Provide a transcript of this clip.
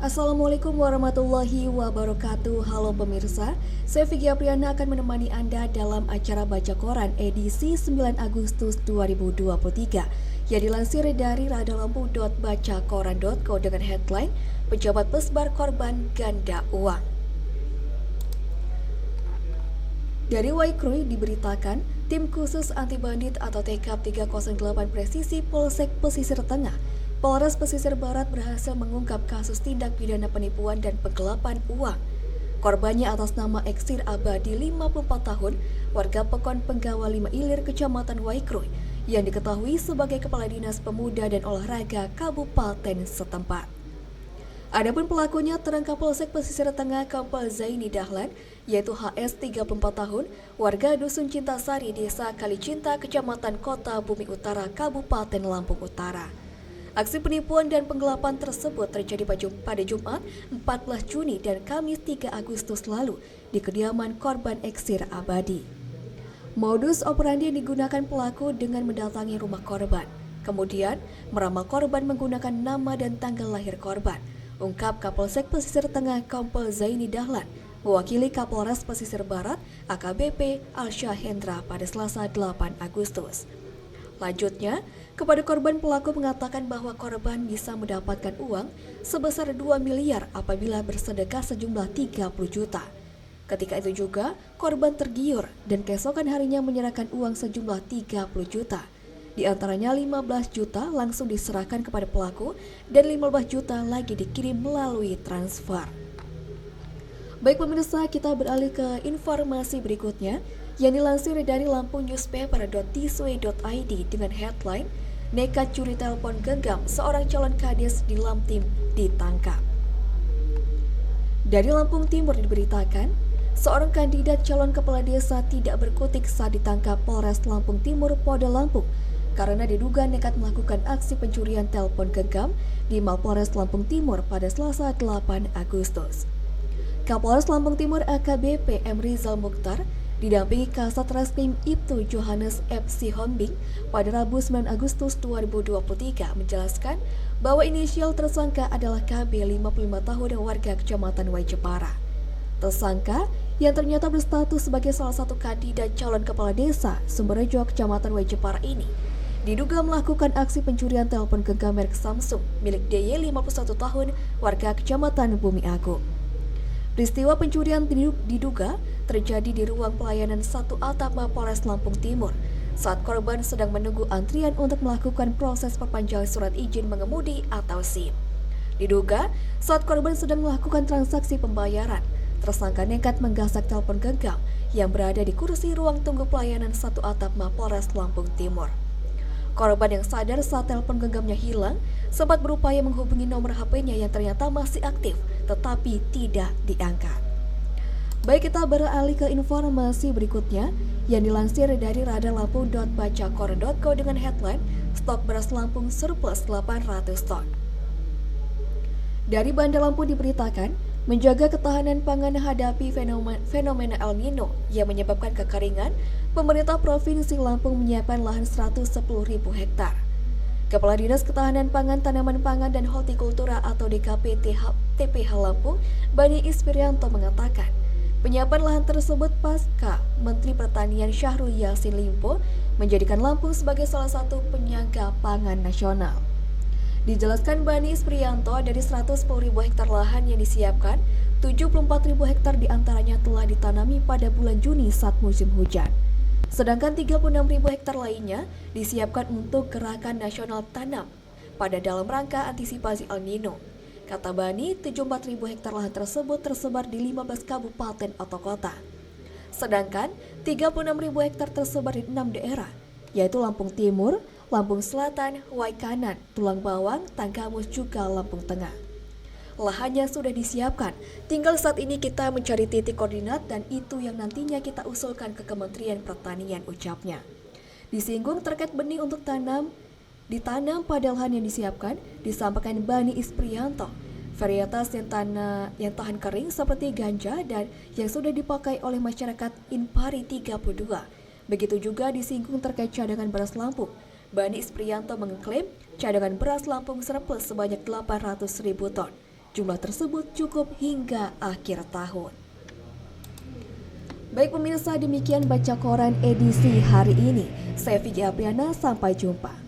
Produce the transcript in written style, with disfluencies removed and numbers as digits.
Assalamualaikum warahmatullahi wabarakatuh. Halo pemirsa, saya Vicky Apriana akan menemani Anda dalam acara Baca Koran edisi 9 Agustus 2023 yang dilansir dari radalampu.bacakoran.co dengan headline Pejabat Pesbar Korban Ganda Uang. Dari Waikroy diberitakan, tim khusus anti bandit atau TKP 308 Presisi Polsek Pesisir Tengah Polres Pesisir Barat berhasil mengungkap kasus tindak pidana penipuan dan penggelapan uang. Korbannya atas nama Eksir Abadi 54 tahun, warga Pekon Penggawa 5 Ilir, Kecamatan Waikroy, yang diketahui sebagai Kepala Dinas Pemuda dan Olahraga Kabupaten setempat. Adapun pelakunya terangkap Polsek Pesisir Tengah Kompol Zaini Dahlan, yaitu HS 34 tahun, warga Dusun Cintasari, Desa Kalicinta, Kecamatan Kota Bumi Utara, Kabupaten Lampung Utara. Aksi penipuan dan penggelapan tersebut terjadi pada Jumat 14 Juni dan Kamis 3 Agustus lalu di kediaman korban Eksir Abadi. Modus operandi yang digunakan pelaku dengan mendatangi rumah korban, kemudian meramal korban menggunakan nama dan tanggal lahir korban, ungkap Kapolsek Pesisir Tengah Kompol Zaini Dahlan, mewakili Kapolres Pesisir Barat AKBP Alsyahendra pada Selasa 8 Agustus. Lanjutnya, kepada korban pelaku mengatakan bahwa korban bisa mendapatkan uang sebesar 2 miliar apabila bersedekah sejumlah 30 juta. Ketika itu juga, korban tergiur dan keesokan harinya menyerahkan uang sejumlah 30 juta. Di antaranya 15 juta langsung diserahkan kepada pelaku dan 15 juta lagi dikirim melalui transfer. Baik pemirsa, kita beralih ke informasi berikutnya yang dilansir dari lampung-newspaper.tsw.id dengan headline Nekat curi telepon genggam, seorang calon kades di Lamtim ditangkap. Dari Lampung Timur diberitakan, seorang kandidat calon kepala desa tidak berkutik saat ditangkap Polres Lampung Timur Polda Lampung karena diduga nekat melakukan aksi pencurian telepon genggam di Mapolres Lampung Timur pada Selasa 8 Agustus. Kapolres Lampung Timur AKBP M. Rizal Mukhtar didampingi Kasat Reskrim Ibtu Johannes F. Sihombing pada Rabu 9 Agustus 2023 menjelaskan bahwa inisial tersangka adalah KB 55 tahun warga Kecamatan Waijepara. Tersangka yang ternyata berstatus sebagai salah satu kandidat calon kepala desa Sumberrejo Kecamatan Waijepara ini diduga melakukan aksi pencurian telepon genggam merek Samsung milik DY 51 tahun warga Kecamatan Bumi Agung. Peristiwa pencurian diduga terjadi di ruang pelayanan 1 atap Mapolres Lampung Timur saat korban sedang menunggu antrian untuk melakukan proses perpanjangan surat izin mengemudi atau SIM. Diduga saat korban sedang melakukan transaksi pembayaran, tersangka nekat menggasak telepon genggam yang berada di kursi ruang tunggu pelayanan 1 atap Mapolres Lampung Timur. Korban yang sadar saat telepon genggamnya hilang sempat berupaya menghubungi nomor HP-nya yang ternyata masih aktif tetapi tidak diangkat. Baik, kita beralih ke informasi berikutnya yang dilansir dari radalampu.bacakoran.co dengan headline Stok beras Lampung surplus 800 ton. Dari Bandar Lampung diberitakan, menjaga ketahanan pangan hadapi fenomena El Nino yang menyebabkan kekeringan, pemerintah Provinsi Lampung menyiapkan lahan 110.000 hektar. Kepala Dinas Ketahanan Pangan, Tanaman Pangan dan Hortikultura atau DKP TPH Lampung, Bani Ispirianto mengatakan, penyiapan lahan tersebut pasca Menteri Pertanian Syahrul Yassin Limpo menjadikan Lampung sebagai salah satu penyangga pangan nasional. Dijelaskan Bani Ispirianto, dari 110.000 hektar lahan yang disiapkan, 74.000 hektar diantaranya telah ditanami pada bulan Juni saat musim hujan. Sedangkan 36.000 hektar lainnya disiapkan untuk Gerakan Nasional Tanam pada dalam rangka antisipasi El Nino. Kata Bani, 74.000 hektar lahan tersebut tersebar di 15 kabupaten atau kota. Sedangkan 36.000 hektar tersebar di 6 daerah, yaitu Lampung Timur, Lampung Selatan, Waikanan, Tulang Bawang, Tanggamus juga Lampung Tengah. Lahannya sudah disiapkan, tinggal saat ini kita mencari titik koordinat dan itu yang nantinya kita usulkan ke Kementerian Pertanian, ucapnya. Disinggung terkait benih untuk ditanam pada lahan yang disiapkan, disampaikan Bani Ispirianto. Varietas yang tahan kering seperti ganja dan yang sudah dipakai oleh masyarakat Inpari 32. Begitu juga disinggung terkait cadangan beras Lampung. Bani Ispirianto mengklaim cadangan beras Lampung surplus sebanyak 800.000 ton. Jumlah tersebut cukup hingga akhir tahun. Baik pemirsa, demikian Baca Koran edisi hari ini. Saya Vicky Apriana, sampai jumpa.